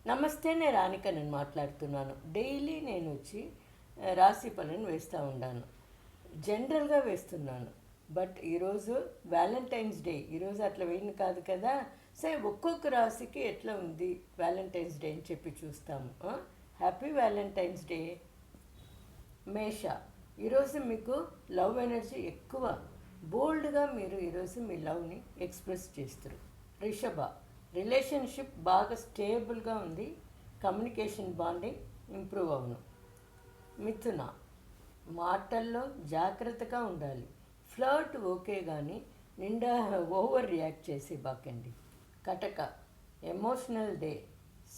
నమస్తే, నేను రానిక నేను మాట్లాడుతున్నాను. డైలీ నేను వచ్చి రాశి ఫలం వేస్తూ ఉన్నాను. జనరల్గా వేస్తున్నాను. బట్ ఈరోజు వ్యాలంటైన్స్ డే. ఈరోజు అట్లా వేయను కాదు కదా. సరే, ఒక్కొక్క రాశికి ఎట్లా ఉంది వ్యాలంటైన్స్ డే అని చెప్పి చూస్తాము. Happy Valentine's day. మేష, ఈరోజు మీకు లవ్ ఎనర్జీ ఎక్కువ. బోల్డ్గా మీరు ఈరోజు మీ లవ్ని ఎక్స్ప్రెస్ చేస్తారు. రిషభ, రిలేషన్షిప్ బాగా స్టేబుల్గా ఉంది. కమ్యూనికేషన్ బాండింగ్ ఇంప్రూవ్ అవును. మిథున, మాటల్లో జాగ్రత్తగా ఉండాలి. ఫ్లర్ట్ ఓకే కానీ నిండా ఓవర్ రియాక్ట్ చేసి బాకండి. కటక, emotional day.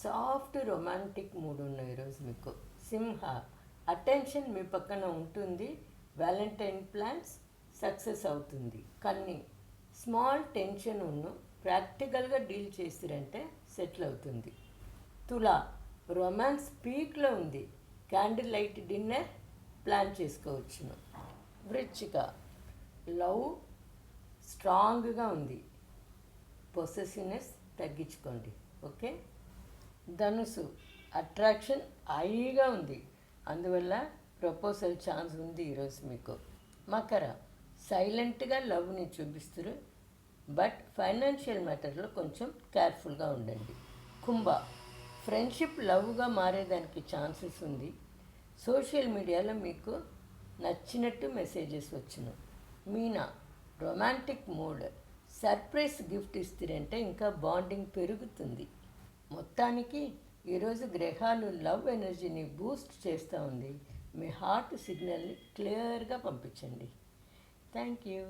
Soft romantic mood ఉన్న ఈరోజు మీకు. సింహ, అటెన్షన్ మీ పక్కన ఉంటుంది. వ్యాలంటైన్ ప్లాన్స్ సక్సెస్ అవుతుంది. కన్ని, స్మాల్ టెన్షన్ ఉన్ను ప్రాక్టికల్గా డీల్ చేసిరంటే సెటిల్ అవుతుంది. తుల, రొమాన్స్ పీక్లో ఉంది. క్యాండిల్ లైట్ డిన్నర్ ప్లాన్ చేసుకోవచ్చును. వృశ్చిక, లవ్ స్ట్రాంగ్గా ఉంది. పొసెసివ్నెస్ తగ్గించుకోండి. ఓకే. ధనుసు, అట్రాక్షన్ హైగా ఉంది. అందువల్ల ప్రపోజల్ ఛాన్స్ ఉంది ఈరోజు మీకు. మకర, సైలెంట్గా లవ్ని చూపిస్తారు. బట్ ఫైనాన్షియల్ మ్యాటర్లో కొంచెం కేర్ఫుల్గా ఉండండి. కుంభ, ఫ్రెండ్షిప్ లవ్గా మారేదానికి ఛాన్సెస్ ఉంది. సోషల్ మీడియాలో మీకు నచ్చినట్టు మెసేజెస్ వచ్చును. Meena, romantic mood. Surprise gift ఇస్తారంటే ఇంకా బాండింగ్ పెరుగుతుంది. మొత్తానికి ఈరోజు గ్రహాలు లవ్ ఎనర్జీని బూస్ట్ చేస్తూ ఉంది. మీ హార్ట్ సిగ్నల్ని క్లియర్గా పంపించండి. Thank you.